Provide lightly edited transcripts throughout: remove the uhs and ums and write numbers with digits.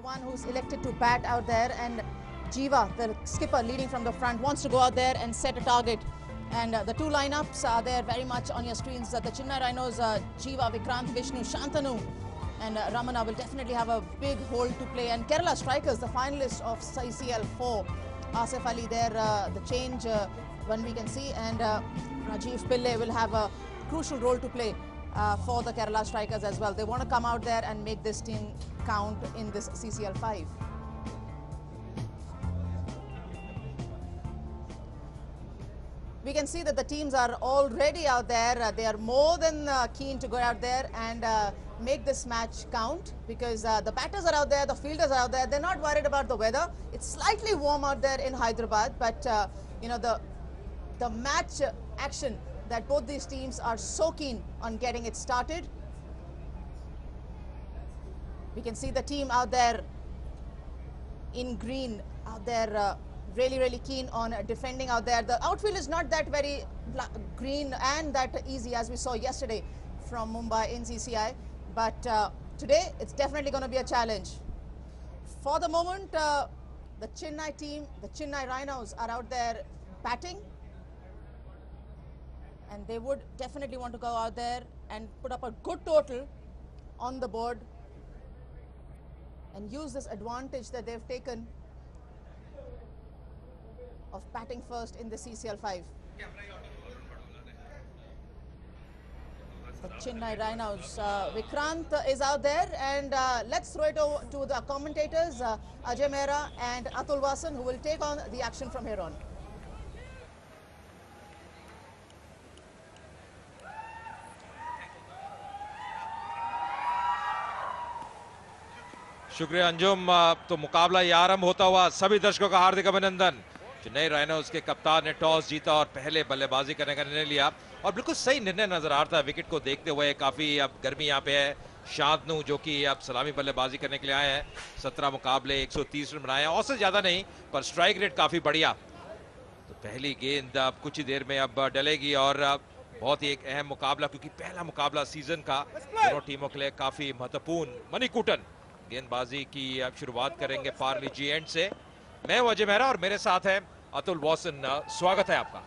the one who's elected to bat out there, and Jiva, the skipper leading from the front, wants to go out there and set a target. And the two lineups are there very much on your screens. The Chennai Rhinos, Jiva, Vikrant, Vishnu, Shantanu and Ramana will definitely have a big role to play. And Kerala Strikers, the finalists of CCL 4, Asif Ali there, the change one we can see, and Rajiv Pillai will have a crucial role to play for the Kerala Strikers as well. They want to come out there and make this team count in this CCL 5. We can see that the teams are already out there. They are more than keen to go out there and make this match count, because the batters are out there, the fielders are out there. They're not worried about the weather. It's slightly warm out there in Hyderabad, but you know, the match action that both these teams are so keen on getting it started. We can see the team out there in green out there, really keen on defending out there. The outfield is not that very green and that easy as we saw yesterday from Mumbai in CCI, but today it's definitely going to be a challenge. For the moment, the Chennai team, the Chennai Rhinos are out there batting, and they would definitely want to go out there and put up a good total on the board and use this advantage that they've taken of batting first in the CCL 5. The Chennai Rhinos, Vikrant is out there, and let's throw it over to the commentators, Ajay Mehra and Atul Vasan, who will take on the action from here on. शुक्रिया अंजुम। तो मुकाबला ये आरंभ होता हुआ, सभी दर्शकों का हार्दिक अभिनंदन। चेन्नई राइनोज के कप्तान ने टॉस जीता और पहले बल्लेबाजी करने का निर्णय लिया, और बिल्कुल सही निर्णय नजर आ रहा था विकेट को देखते हुए। काफी अब गर्मी यहाँ पे है। शांतनु जो कि अब सलामी बल्लेबाजी करने के लिए आए हैं, 17 मुकाबले 130 रन बनाए हैं, औसत ज्यादा नहीं पर स्ट्राइक रेट काफी बढ़िया। तो पहली गेंद अब कुछ ही देर में अब डलेगी, और बहुत ही एक अहम मुकाबला, क्योंकि पहला मुकाबला सीजन का दोनों टीमों के लिए काफी महत्वपूर्ण। मणिकूटन गेंदबाजी की अब शुरुआत करेंगे पार्ली जी एंड से। मैं अजय मेहरा और मेरे साथ है अतुल वासन। स्वागत है आपका।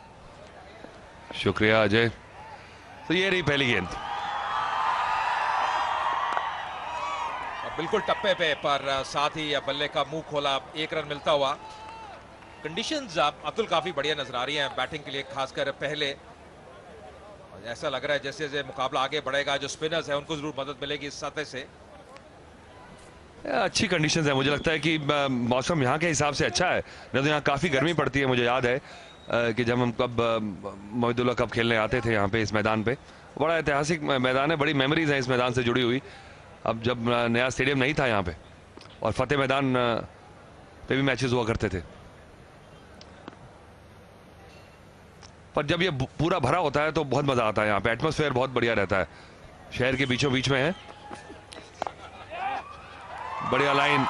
शुक्रिया अजय। तो ये रही पहली गेंद, बिल्कुल टप्पे पे, पर साथ ही बल्ले का मुंह खोला, एक रन मिलता हुआ। कंडीशंस अतुल काफी बढ़िया नजर आ रही हैं बैटिंग के लिए, खासकर पहले। ऐसा लग रहा है जैसे जैसे मुकाबला आगे बढ़ेगा, जो स्पिनर्स है उनको जरूर मदद मिलेगी इस सतह से। अच्छी कंडीशंस है। मुझे लगता है कि मौसम यहाँ के हिसाब से अच्छा है, नहीं तो यहाँ काफ़ी गर्मी पड़ती है। मुझे याद है कि जब हम मोहिदुल्लाह कप खेलने आते थे यहाँ पे इस मैदान पे, बड़ा ऐतिहासिक मैदान है, बड़ी मेमोरीज हैं इस मैदान से जुड़ी हुई। अब जब नया स्टेडियम नहीं था यहाँ पे, और फतेह मैदान पे भी मैचेस हुआ करते थे, पर जब ये पूरा भरा होता है तो बहुत मज़ा आता है। यहाँ पे एटमॉस्फेयर बहुत बढ़िया रहता है, शहर के बीचों बीच में है, बढ़िया लाइन,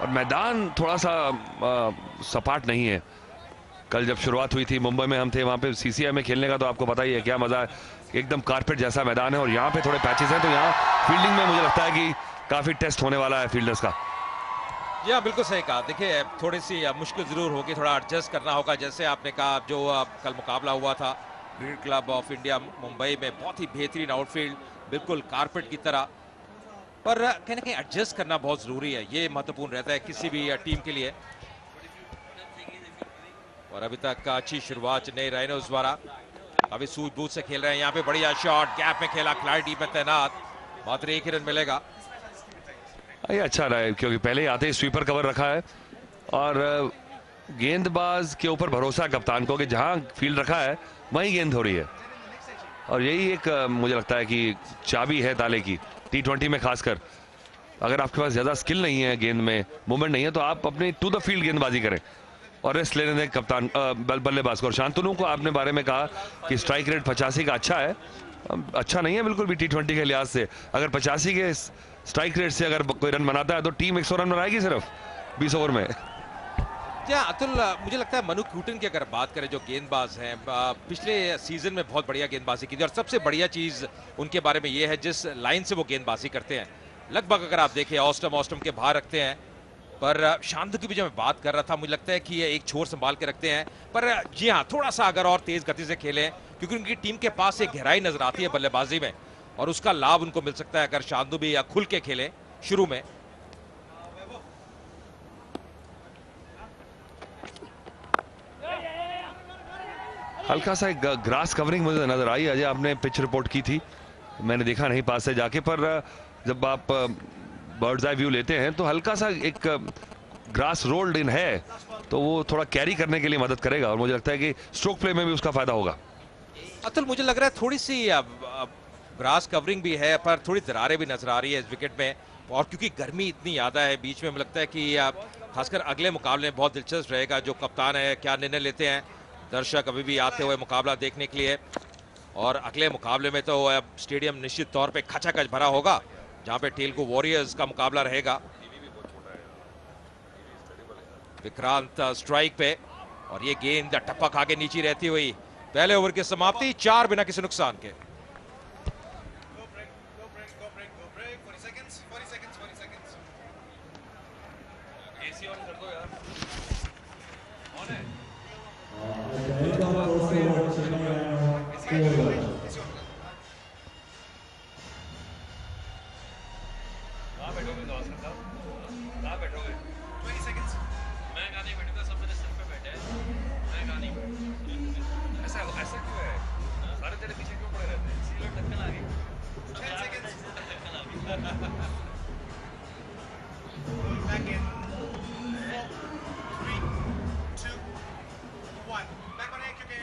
और मैदान थोड़ा सा सपाट नहीं है। कल जब शुरुआत हुई थी मुंबई में, हम थे वहाँ पे सीसीआई में खेलने का, तो आपको पता ही है क्या मजा है। एकदम कारपेट जैसा मैदान है, और यहाँ पे थोड़े पैचेस हैं, तो यहाँ फील्डिंग में मुझे लगता है कि काफी टेस्ट होने वाला है फील्डर्स का। जी हाँ, बिल्कुल सही कहा। देखिए थोड़ी सी मुश्किल जरूर होगी, थोड़ा एडजस्ट करना होगा। जैसे आपने कहा, जो कल मुकाबला हुआ था cricket club of India Mumbai में, बहुत ही बेहतरीन आउटफील्ड, बिल्कुल कारपेट की तरह, पर कहीं ना कहीं एडजस्ट करना बहुत जरूरी है। ये महत्वपूर्ण रहता है किसी भी टीम के लिए। और अभी तक अच्छी शुरुआत चेन्नई राइनोज द्वारा, अभी सूझबूझ से खेल रहे हैं। यहाँ पे बढ़िया शॉट, गैप में खेला, खिलाड़ी टीम में तैनात, मात्र 1 ही रन मिलेगा। ये अच्छा रहा है, क्योंकि पहले ही आते ही स्वीपर कवर रखा है, और गेंदबाज के ऊपर भरोसा है कप्तान को कि जहां फील्ड रखा है वहीं गेंद हो रही है। और यही एक मुझे लगता है कि चाबी है ताले की, T20 में खासकर। अगर आपके पास ज्यादा स्किल नहीं है, गेंद में मूवमेंट नहीं है, तो आप अपनी टू द फील्ड गेंदबाजी करें और रेस्ट लेने दें कप्तान बल्लेबाज को। और शांतनु को आपने बारे में कहा कि स्ट्राइक रेट 85 का अच्छा है, अच्छा नहीं है बिल्कुल भी T20 के लिहाज से। अगर 85 के स्ट्राइक रेट से अगर कोई रन बनाता है तो टीम 100 रन बनाएगी सिर्फ 20 ओवर में। क्या अतुल, मुझे लगता है मणिकूटन की अगर बात करें, जो गेंदबाज हैं, पिछले सीजन में बहुत बढ़िया गेंदबाजी की थी, और सबसे बढ़िया चीज उनके बारे में ये है जिस लाइन से वो गेंदबाजी करते हैं। लगभग अगर आप देखें ऑस्टम के बाहर रखते हैं, पर शांतु की भी जब मैं बात कर रहा था मुझे लगता है कि ये एक छोर संभाल के रखते हैं, पर जी हाँ थोड़ा सा अगर और तेज गति से खेलें, क्योंकि उनकी टीम के पास एक गहराई नजर आती है बल्लेबाजी में, और उसका लाभ उनको मिल सकता है अगर शांतु भी या खुल के खेले शुरू में। हल्का सा एक ग्रास कवरिंग मुझे नजर आई। अजय आपने पिच रिपोर्ट की थी, मैंने देखा नहीं पास से जाके, पर जब आप बर्ड्स आई व्यू लेते हैं तो हल्का सा एक ग्रास रोल्ड इन है, तो वो थोड़ा कैरी करने के लिए मदद करेगा और मुझे लगता है कि स्ट्रोक प्ले में भी उसका फायदा होगा। अतुल मुझे लग रहा है थोड़ी सी ग्रास कवरिंग भी है, पर थोड़ी दरारें भी नजर आ रही है इस विकेट में, और क्योंकि गर्मी इतनी ज्यादा है बीच में, मुझे लगता है कि खासकर अगले मुकाबले में बहुत दिलचस्प रहेगा जो कप्तान है क्या निर्णय लेते हैं। दर्शक अभी भी आते हुए मुकाबला देखने के लिए, और अगले मुकाबले में तो स्टेडियम निश्चित तौर पे खचाखच भरा होगा, जहां पे तेलुगु वॉरियर्स का मुकाबला रहेगा। विक्रांत स्ट्राइक पे, और ये गेंद टप्पा खा के नीचे रहती हुई पहले ओवर की समाप्ति, 4 बिना किसी नुकसान के।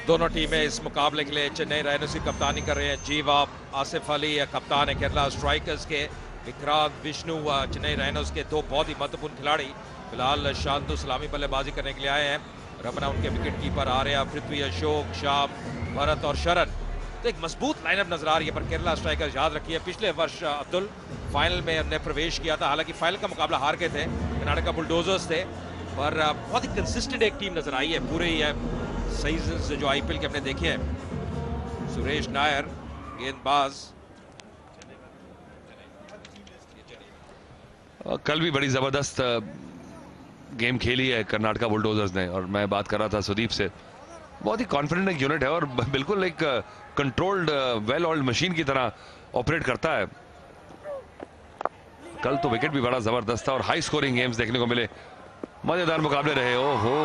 दोनों टीमें इस मुकाबले के लिए चेन्नई राइनोस की कप्तानी कर रहे हैं। जीवा आसिफ अली कप्तान है केरला स्ट्राइकर्स के, विक्रांत विष्णु चेन्नई राइनोस के दो बहुत ही महत्वपूर्ण खिलाड़ी। फिलहाल शांतु सलामी बल्लेबाजी करने के लिए आए हैं। रमना उनके विकेट कीपर, आर्या, पृथ्वी, अशोक, श्याम, भरत और शरण। तो एक मजबूत लाइनअप नजर आ रही है, पर केरला स्ट्राइकर्स याद रखिए पिछले वर्ष अब्दुल फाइनल में हमने प्रवेश किया था, हालांकि फाइनल का मुकाबला हार गए थे, कर्नाटका बुलडोजर्स थे, पर बहुत ही कंसिस्टेंट एक टीम नजर आई है पूरे सीजन से जो आईपीएल के हमने देखे हैं। सुरेश नायर गेंदबाज, कल भी बड़ी जबरदस्त गेम खेली है कर्नाटका बुलडोजर्स ने, और मैं बात कर रहा था सुदीप से, बहुत ही कॉन्फिडेंट एक यूनिट है और बिल्कुल एक कंट्रोल्ड वेल ऑल्ड मशीन की तरह ऑपरेट करता है। कल तो विकेट भी बड़ा जबरदस्त था और हाई स्कोरिंग गेम्स देखने को मिले, मजेदार मुकाबले रहे। ओहो,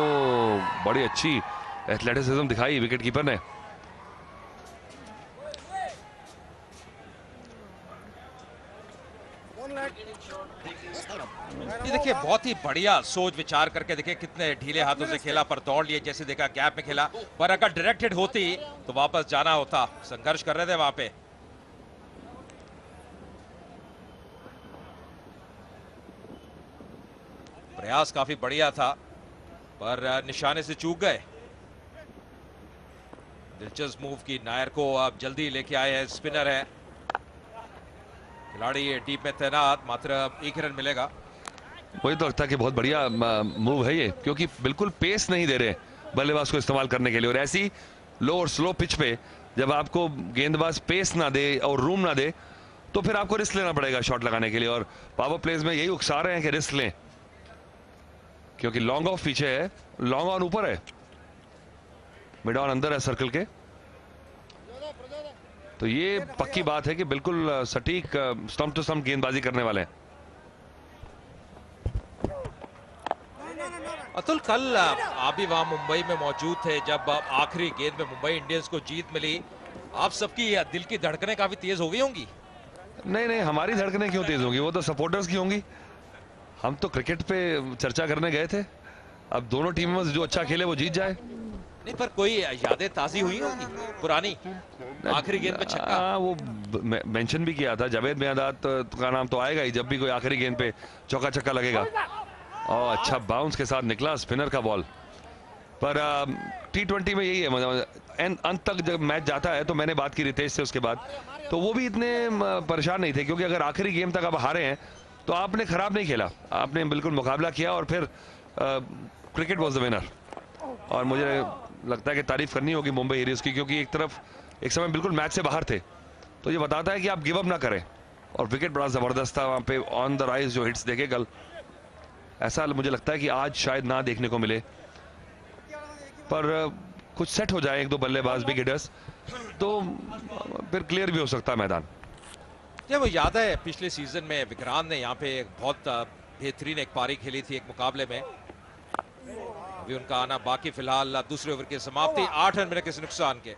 बड़ी अच्छी एथलेटिसिज्म दिखाई विकेट कीपर ने। ये देखिए बहुत ही बढ़िया सोच विचार करके देखिए कितने ढीले हाथों से खेला, पर दौड़ लिए, जैसे देखा गैप में खेला, पर अगर डायरेक्टेड होती तो वापस जाना होता। संघर्ष कर रहे थे वहां पे। प्रयास काफी बढ़िया था, पर निशाने से चूक गए। दिलचस्प मूव की नायर को अब जल्दी लेके आए हैं, स्पिनर है खिलाड़ी टीम में तैनात, मात्र 1 रन मिलेगा। वही तो लगता है कि बहुत बढ़िया मूव है ये, क्योंकि बिल्कुल पेस नहीं दे रहे बल्लेबाज को इस्तेमाल करने के लिए, और ऐसी लो और स्लो पिच पे जब आपको गेंदबाज पेस ना दे और रूम ना दे तो फिर आपको रिस्क लेना पड़ेगा शॉट लगाने के लिए, और पावर प्लेस में यही उकसा रहे हैं कि रिस्क लें, क्योंकि लॉन्ग ऑफ पीछे है, लॉन्ग ऑन ऊपर है, मिड ऑन अंदर है सर्कल के। तो ये पक्की बात है कि बिल्कुल सटीक स्टंप टू स्टंप गेंदबाजी करने वाले हैं। अतुल कल आप भी वहां मुंबई में मौजूद थे जब आखिरी गेंद में मुंबई इंडियंस को जीत मिली, आप सबकी दिल की धड़कनें काफी तेज हो गई होंगी। नहीं नहीं, हमारी धड़कनें क्यों तेज होंगी, वो तो सपोर्टर्स की होंगी। हम तो क्रिकेट पे चर्चा करने गए थे, अब दोनों टीमों में जो अच्छा खेले वो जीत जाए। नहीं, पर कोई यादें ताजी हुई होंगी पुरानी, आखिरी गेंद पे छक्का। वो मेंशन भी किया था, जावेद मियांदाद का नाम तो आएगा ही जब भी कोई आखिरी गेंद पे चौका छक्का लगेगा। और अच्छा बाउंस के साथ निकला स्पिनर का बॉल, पर T20 में यही है, अंत तक जब मैच जाता है, तो मैंने बात की रितेश से उसके बाद, तो वो भी इतने परेशान नहीं थे, क्योंकि अगर आखिरी गेम तक आप हारे हैं तो आपने खराब नहीं खेला, आपने बिल्कुल मुकाबला किया और फिर क्रिकेट वॉज द विनर। और मुझे लगता है कि तारीफ करनी होगी मुंबई इंडियंस की, क्योंकि एक तरफ एक समय बिल्कुल मैच से बाहर थे, तो ये बताता है कि आप गिव अप ना करें, और विकेट बड़ा जबरदस्त था वहां पे, ऑन द राइज जो हिट्स देखे कल, ऐसा मुझे लगता है कि आज शायद ना देखने को मिले, पर कुछ सेट हो जाए एक दो बल्लेबाज विकेटर्स तो फिर क्लियर भी हो सकता है मैदान। ये वो याद है पिछले सीजन में विक्रांत ने यहाँ पे एक बहुत बेहतरीन एक पारी खेली थी एक मुकाबले में, अभी उनका आना बाकी। फिलहाल दूसरे ओवर की समाप्ति 8 रन बिना किसी नुकसान के।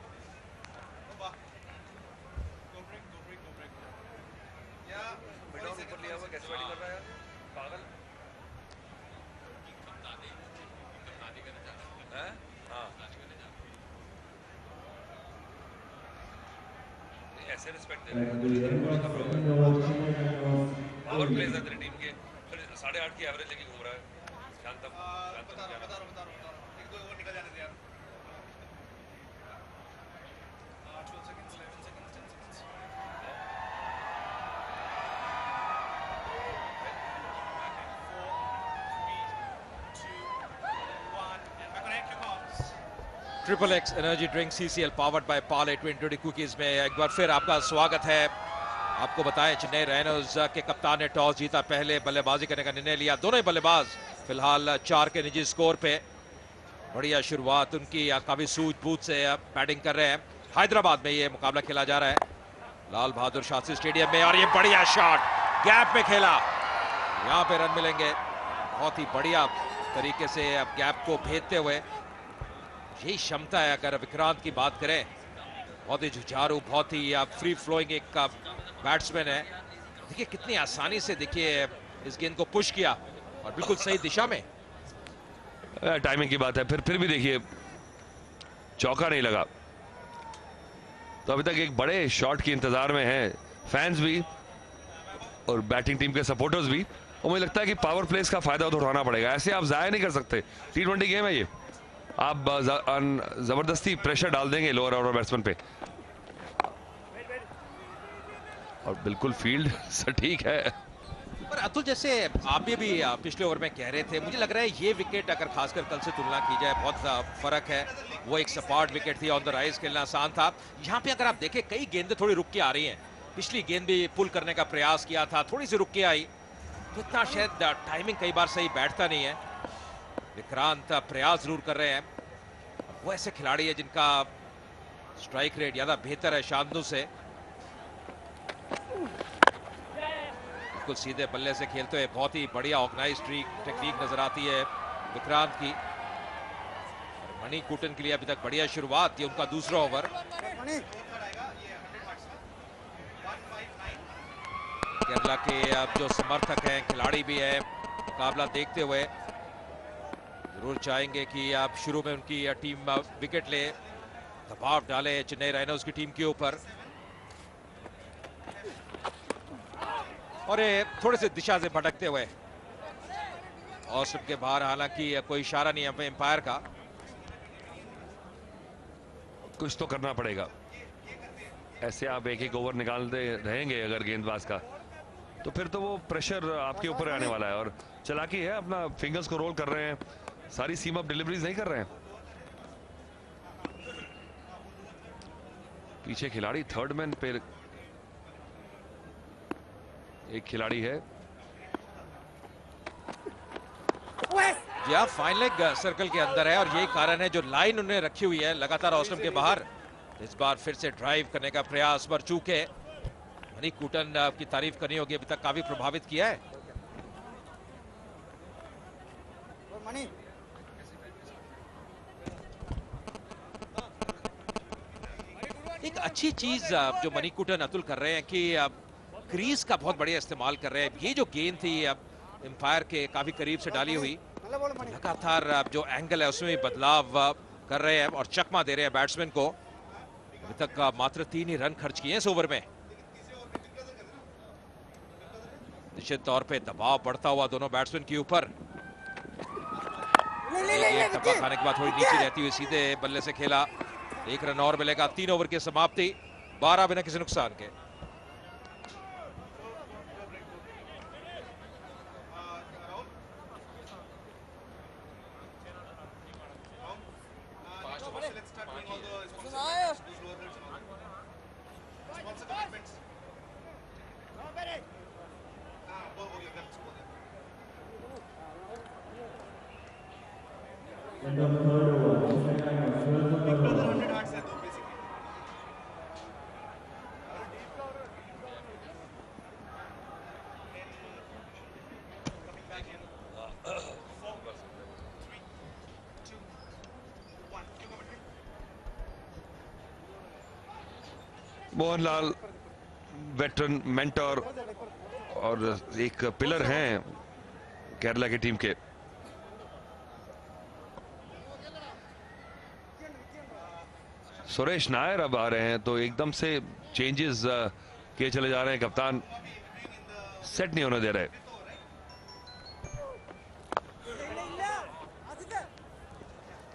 ऐसे रिस्पेक्ट दे पावर प्लेस है तेरी टीम के, 8.5 की एवरेज लेके घूम रहा है। शांतम एक दो ओवर निकल जाने दे यार। Triple x energy drink CCL powered by Parle 2020 cookies में एक बार फिर आपका स्वागत है। आपको बताएं चेन्नई राइनोज के कप्तान ने टॉस जीता, पहले बल्लेबाजी करने का निर्णय लिया। दोनों ही बल्लेबाज फिलहाल 4 के निजी स्कोर पे। बढ़िया शुरुआत उनकी, काफी सूझबूझ से बैटिंग कर रहे हैं। हैदराबाद में ये मुकाबला खेला जा रहा है लाल बहादुर शास्त्री स्टेडियम में, और ये बढ़िया शॉट गैप में खेला, यहाँ पे रन मिलेंगे। बहुत ही बढ़िया तरीके से अब गैप को भेदते हुए, यही क्षमता है। अगर विक्रांत की बात करें, बहुत ही जुझारू, बहुत ही फ्री फ्लोइंग एक बैट्समैन है। देखिए कितनी आसानी से देखिए इस गेंद को पुश किया और बिल्कुल सही दिशा में। टाइमिंग की बात है, फिर भी देखिए चौका नहीं लगा, तो अभी तक एक बड़े शॉट के इंतजार में हैं फैंस भी और बैटिंग टीम के सपोर्टर्स भी। और मुझे लगता है कि पावर प्लेस का फायदा तो उठाना पड़ेगा, ऐसे आप जाया नहीं कर सकते। T20 गेम है ये, आप जबरदस्ती प्रेशर डाल देंगे लोअर ऑर्डर बैट्समैन पे। और बिल्कुल फील्ड सटीक है। पर अतुल, जैसे आप भी पिछले ओवर में कह रहे थे, मुझे लग रहा है ये विकेट अगर खासकर कल से तुलना की जाए बहुत फर्क है। वो एक सपाट विकेट थी, ऑन द राइज खेलना आसान था। यहाँ पे अगर आप देखें कई गेंदें थोड़ी रुक के आ रही हैं। पिछली गेंद भी पुल करने का प्रयास किया था, थोड़ी सी रुक के आई, तो इतना शायद टाइमिंग कई बार सही बैठता नहीं है। विक्रांत प्रयास जरूर कर रहे हैं, वो ऐसे खिलाड़ी है जिनका स्ट्राइक रेट ज्यादा बेहतर है शांतनु से। बिल्कुल सीधे बल्ले से खेलते हुए बहुत ही बढ़िया ऑर्गेनाइज टेक्निक नजर आती है विक्रांत की। मणिकूटन के लिए अभी तक बढ़िया शुरुआत, ये उनका दूसरा ओवर। केरला के अब जो समर्थक हैं, खिलाड़ी भी हैं, मुकाबला देखते हुए जरूर चाहेंगे कि आप शुरू में उनकी टीम विकेट ले, दबाव डाले चेन्नई राइनोज की टीम के ऊपर। और ये थोड़े से दिशा से भटकते हुए और सबके बाहर, हालांकि कोई इशारा नहीं है एम्पायर का। कुछ तो करना पड़ेगा, ऐसे आप एक एक ओवर निकालते रहेंगे अगर गेंदबाज का, तो फिर तो वो प्रेशर आपके ऊपर आने वाला है। और चालाकी है, अपना फिंगर्स को रोल कर रहे हैं, सारी सीम अप डिलीवरीज नहीं कर रहे हैं। पीछे खिलाड़ी थर्ड मैन पे एक खिलाड़ी है। या फाइन लेग सर्कल के अंदर है, और यही कारण है जो लाइन उन्होंने रखी हुई है लगातार ऑस्ट्रेम के बाहर। इस बार फिर से ड्राइव करने का प्रयास, पर चूके मणिकूटन की तारीफ करनी होगी, अभी तक काफी प्रभावित किया है। एक अच्छी चीज जो मणिकूटन अतुल कर रहे हैं कि क्रीज का बहुत बढ़िया इस्तेमाल कर रहे हैं। ये जो गेंद थी एम्पायर के काफी करीब से डाली हुई, लगातार जो एंगल है उसमें बदलाव कर रहे हैं और चकमा दे रहे हैं बैट्समैन को। अभी तक मात्र 3 ही रन खर्च किए इस ओवर में। निश्चित तौर पे दबाव बढ़ता हुआ दोनों बैट्समैन के ऊपर। टप्पा खाने के बाद थोड़ी नीचे रहती हुई सीधे बल्ले से खेला, 1 रन और मिलेगा। 3 ओवर की समाप्ति, 12 बिना किसी नुकसान के। मोहनलाल वेटरन मेंटर और एक पिलर हैं केरला की टीम के। सुरेश नायर अब आ रहे हैं तो एकदम से चेंजेस किए चले जा रहे हैं। कप्तान सेट नहीं होने दे रहे।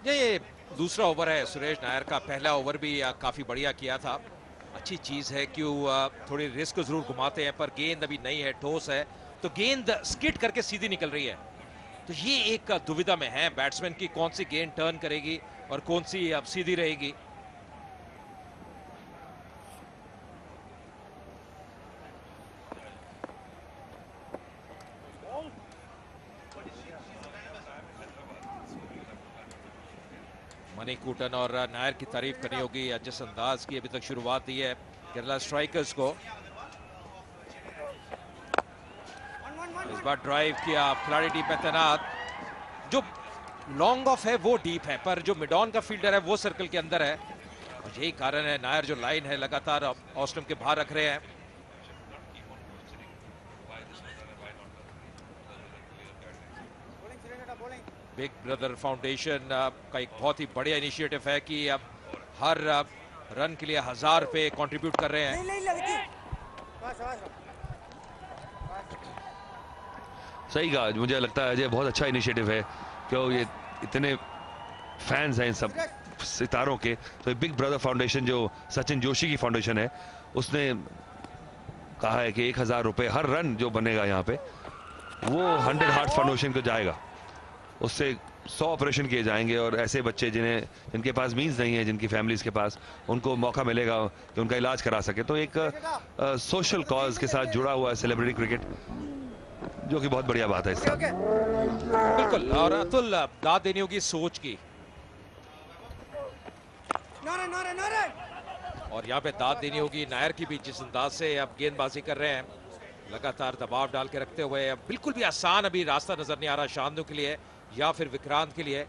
ये दूसरा ओवर है सुरेश नायर का। पहला ओवर भी काफी बढ़िया किया था। अच्छी चीज है कि थोड़ी रिस्क जरूर घुमाते हैं पर गेंद अभी नहीं है, ठोस है, तो गेंद स्किड करके सीधी निकल रही है। तो ये एक दुविधा में है बैट्समैन की, कौन सी गेंद टर्न करेगी और कौन सी अब सीधी रहेगी। मणिकूटन और नायर की तारीफ करनी होगी जिस अंदाज की अभी तक शुरुआत दी है केरला स्ट्राइकर्स को। इस बार ड्राइव किया खिलाड़ी टीम में तैनात। जो लॉन्ग ऑफ है वो डीप है पर जो मिड ऑन का फील्डर है वो सर्कल के अंदर है और यही कारण है नायर जो लाइन है लगातार ऑस्ट्रम के बाहर रख रहे हैं। बिग ब्रदर फाउंडेशन का एक बहुत ही बढ़िया इनिशिएटिव है कि अब हर रन के लिए 1000 रुपए कंट्रीब्यूट कर रहे हैं। सही कहा, मुझे लगता है अजय बहुत अच्छा इनिशिएटिव है क्यों ये इतने फैंस हैं इन सब सितारों के। तो बिग ब्रदर फाउंडेशन जो सचिन जोशी की फाउंडेशन है उसने कहा है कि 1000 रुपए हर रन जो बनेगा यहाँ पे वो 100 हार्ट फाउंडेशन को जाएगा। उससे 100 ऑपरेशन किए जाएंगे और ऐसे बच्चे जिनके पास मीन्स नहीं है, जिनकी फैमिलीज के पास, उनको मौका मिलेगा कि उनका इलाज करा सके। तो एक सोशल कॉज के साथ जुड़ा हुआ है सेलिब्रिटी क्रिकेट, जो कि बहुत बढ़िया बात है इसका। बिल्कुल। और अतुल दाद देनी होगी सोच की, और यहाँ पे दाद देनी होगी नायर की भी जिस अंदाज से अब गेंदबाजी कर रहे हैं, लगातार दबाव डाल के रखते हुए। अब बिल्कुल भी आसान अभी रास्ता नजर नहीं आ रहा शांतनु के लिए या फिर विक्रांत के लिए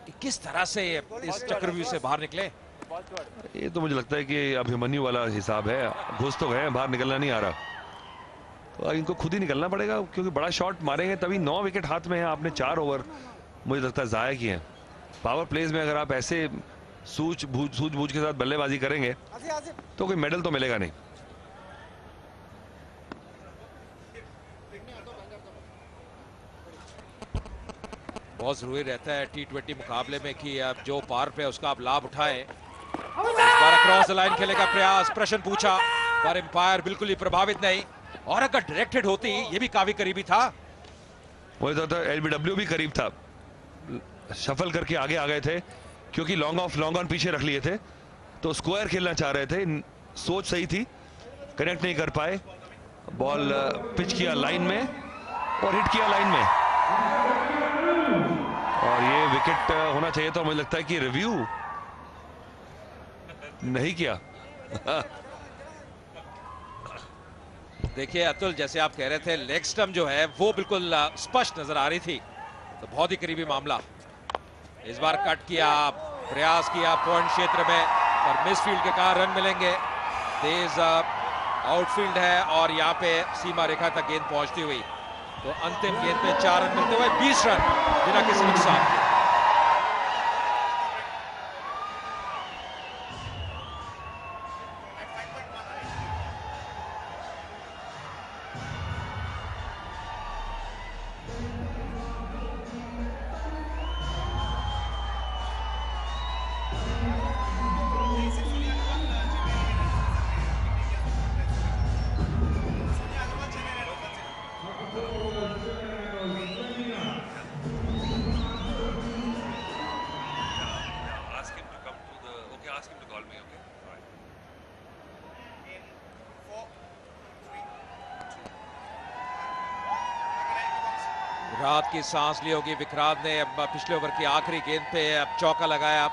कि किस तरह से इस चक्रव्यूह से बाहर निकले। ये तो मुझे लगता है कि अभिमन्यु वाला हिसाब है, घुस तो गए, बाहर निकलना नहीं आ रहा। तो इनको खुद ही निकलना पड़ेगा क्योंकि बड़ा शॉट मारेंगे तभी 9 विकेट हाथ में है। आपने 4 ओवर मुझे लगता है जाया किए हैं। पावर प्लेज में अगर आप ऐसे सूझबूझ के साथ बल्लेबाजी करेंगे तो कोई मेडल तो मिलेगा नहीं। बहुत जरूरी रहता है T20 मुकाबले में कि अब जो पार पे उसका आप लाभ उठाएं। इस बार क्रॉस द लाइन खेलने का प्रयास, प्रश्न पूछा पर एम्पायर बिल्कुल ही प्रभावित नहीं, और अगर डायरेक्टेड होती ये भी काफी करीबी था। मुझे तो LBW भी करीब था, शफल करके आगे आ गए थे क्योंकि लॉन्ग ऑफ लॉन्ग ऑन पीछे रख लिए थे तो स्क्वायर खेलना चाह रहे थे। सोच सही थी, कनेक्ट नहीं कर पाए। बॉल पिच किया लाइन में और हिट किया लाइन में और ये विकेट होना चाहिए। तो मुझे लगता है कि रिव्यू नहीं किया। देखिए अतुल, जैसे आप कह रहे थे लेग स्टंप जो है वो बिल्कुल स्पष्ट नजर आ रही थी, तो बहुत ही करीबी मामला। इस बार कट किया, प्रयास किया पॉइंट क्षेत्र में पर मिसफील्ड के कारण रन मिलेंगे। तेज आउटफील्ड है और यहाँ पे सीमा रेखा तक गेंद पहुंचती हुई, तो अंतिम गेंद पे 4 रन मिलते हुए 20 रन बिना किसी नुकसान के। राहत की सांस ली होगी विक्रांत ने। अब पिछले ओवर की आखिरी गेंद पे अब चौका लगाया।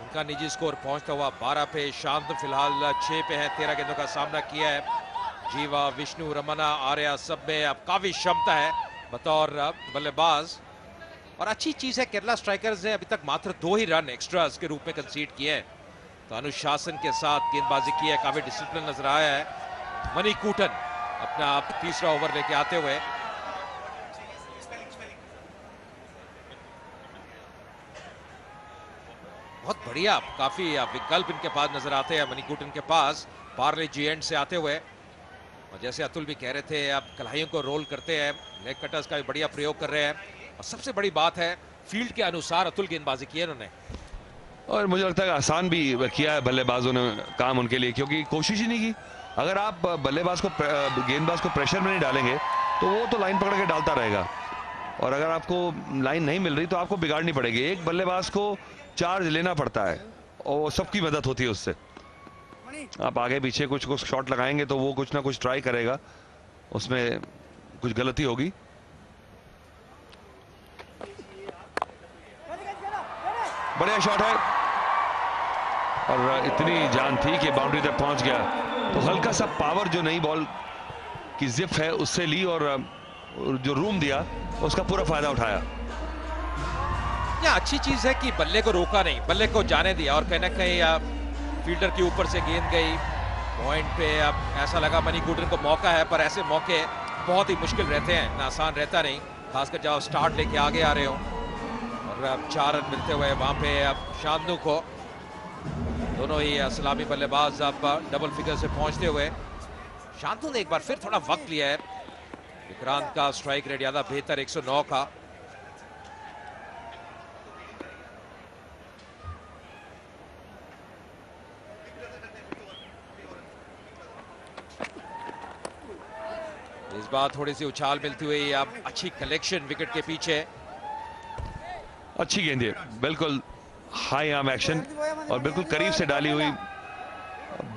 उनका निजी स्कोर पहुंचता हुआ 12 पे। शांत फिलहाल 6 पे है। 13 गेंदों का सामना किया है। जीवा, विष्णु, रमना, आर्या सब में अब काफी क्षमता है बतौर बल्लेबाज। और अच्छी चीज है केरला स्ट्राइकर्स ने अभी तक मात्र 2 ही रन एक्स्ट्रास के रूप में कंसीड किए हैं। तो अनुशासन के साथ गेंदबाजी की है। काफी डिसिप्लिन नजर आया है। मणिकूटन अपना तीसरा ओवर लेके आते हुए। बहुत बढ़िया काफी विकल्प इनके पास नजर आते हैं मणिकूटन के पास, पार्ले जी एंड से आते हुए। और जैसे अतुल भी कह रहे थे, अब कलाइयों को रोल करते हैं, लेग कटर्स का भी बढ़िया प्रयोग कर रहे हैं। और सबसे बड़ी बात है फील्ड के अनुसार अतुल गेंदबाजी की है इन्होंने। और मुझे लगता है आसान भी किया है बल्लेबाजों ने काम उनके लिए, क्योंकि कोशिश ही नहीं की। अगर आप बल्लेबाज को गेंदबाज को प्रेशर में नहीं डालेंगे तो वो तो लाइन पकड़ के डालता रहेगा। और अगर आपको लाइन नहीं मिल रही तो आपको बिगाड़नी पड़ेगी। एक बल्लेबाज को चार्ज लेना पड़ता है और सबकी मदद होती है उससे। आप आगे पीछे कुछ कुछ शॉट लगाएंगे तो वो कुछ ना कुछ ट्राई करेगा, उसमें कुछ गलती होगी। बढ़िया शॉट है और इतनी जान थी कि बाउंड्री तक पहुंच गया। तो हल्का सा पावर जो नई बॉल की जिप है उससे ली और जो रूम दिया उसका पूरा फायदा उठाया। या अच्छी चीज है कि बल्ले को रोका नहीं, बल्ले को जाने दिया। और कहीं ना कहीं फील्डर के ऊपर से गेंद गई पॉइंट पे। अब ऐसा लगा मणिकूटन को मौका है, पर ऐसे मौके बहुत ही मुश्किल रहते हैं, ना आसान रहता नहीं, खासकर जब स्टार्ट लेके आगे आ रहे हो। और अब 4 रन मिलते हुए वहां पे अब शांतनु को, दोनों ही सलामी बल्लेबाज अब डबल फिगर से पहुंचते हुए। शांतनु ने एक बार फिर थोड़ा वक्त लिया है। विक्रांत का स्ट्राइक रेट ज्यादा बेहतर 109 का। इस बार थोड़ी सी उछाल मिलती हुई, अब अच्छी कलेक्शन विकेट के पीछे। अच्छी गेंद है, बिल्कुल हाई आर्म एक्शन और बिल्कुल करीब से डाली हुई।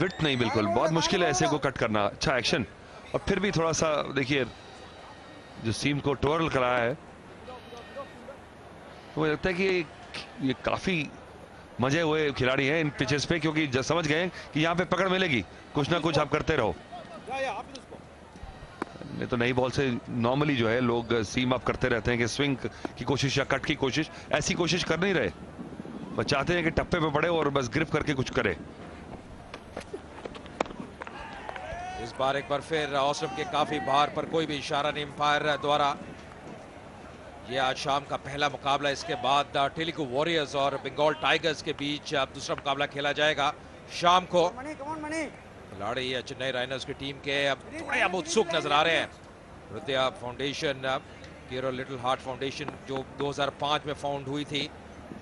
विट नहीं, बिल्कुल बहुत मुश्किल है ऐसे को कट करना। अच्छा एक्शन, और फिर भी थोड़ा सा देखिए जो सीम को टोरल कराया है, तो मुझे लगता है कि ये काफी मजे हुए खिलाड़ी हैं इन पिचेस पे, क्योंकि समझ गए कि यहाँ पे पकड़ मिलेगी, कुछ ना कुछ आप करते रहो। नहीं तो नई बॉल से नॉर्मली जो है लोग सीम अप करते रहते हैं कि स्विंग की कोशिश या कट की कोशिश, ऐसी कोशिश कर नहीं रहे, बस चाहते हैं कि टप्पे पे पड़े और बस ग्रिप करके कुछ करे। इस बार एक बार फिर औसम के काफी बाहर पर कोई भी इशारा नहीं अंपायर द्वारा। ये आज शाम का पहला मुकाबला, इसके बाद तेलुगु वॉरियर्स और बंगाल टाइगर्स के बीच अब दूसरा मुकाबला खेला जाएगा शाम को। खिलाड़ी चेन्नई राइनर्स की टीम के अब थोड़े अब उत्सुक नजर आ रहे हैं। हृदय foundation, Kerala little heart foundation जो 2005 में फाउंड हुई थी,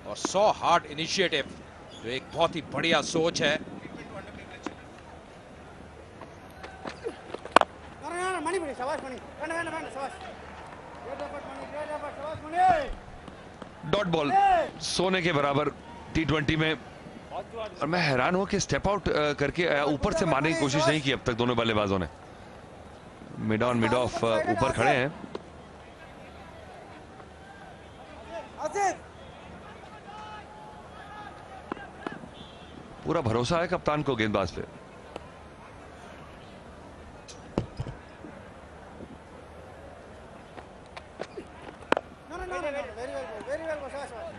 और 100 हार्ट इनिशिएटिव जो एक बहुत ही बढ़िया सोच है। डॉट बॉल सोने के बराबर T20 में। और मैं हैरान हूं कि स्टेप आउट करके ऊपर से मारने की कोशिश नहीं की अब तक दोनों बल्लेबाजों ने। मिड ऑन मिड ऑफ ऊपर खड़े हैं। पूरा भरोसा है कप्तान को गेंदबाज पे।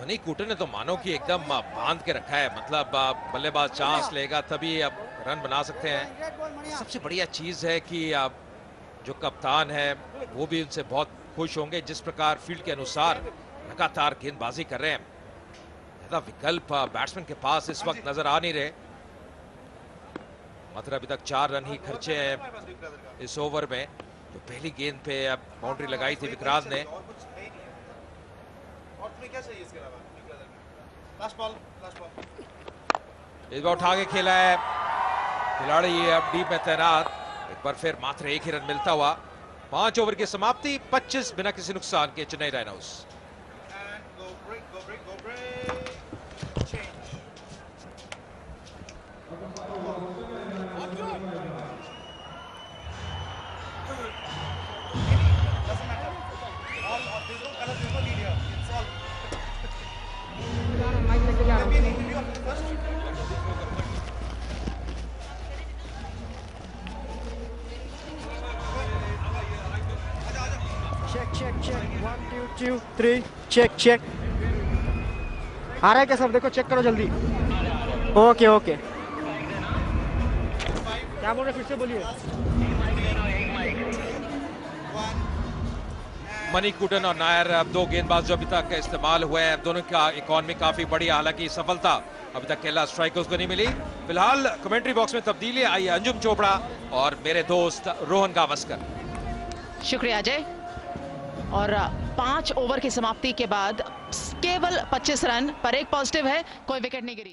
मणिकूटन ने तो मानो कि एकदम बांध के रखा है, मतलब बल्लेबाज चांस लेगा तभी अब रन बना सकते हैं। सबसे बढ़िया चीज है कि जो कप्तान है वो भी उनसे बहुत खुश होंगे, जिस प्रकार फील्ड के अनुसार लगातार गेंदबाजी कर रहे हैं। ज्यादा विकल्प बैट्समैन के पास इस वक्त नजर आ नहीं रहे। मात्र अभी तक 4 रन ही खर्चे हैं इस ओवर में। जो पहली गेंद पे अब बाउंड्री लगाई थी विक्रांत ने। इस बार उठा के खेला है खिलाड़ी अब डीप में तैनात। एक बार फिर मात्र 1 ही रन मिलता हुआ। 5 ओवर की समाप्ति, 25 बिना किसी नुकसान के Chennai Rhinos. Check check check 1 2 2 3 check check आ रहा है क्या सब? देखो चेक करो जल्दी। ओके ओके क्या बोल रहे फिर से बोलिए। मणिकुटन और नायर दो गेंदबाज जो अभी तक इस्तेमाल हुए हैं, दोनों का इकॉनमी काफी बड़ी है। हालांकि सफलता अभी तक केरला स्ट्राइकर्स को नहीं मिली। फिलहाल कमेंट्री बॉक्स में तब्दीली आई है अंजुम चोपड़ा और मेरे दोस्त रोहन गावस्कर। शुक्रिया अजय। और 5 ओवर की समाप्ति के बाद केवल 25 रन पर, एक पॉजिटिव है, कोई विकेट नहीं गिरी।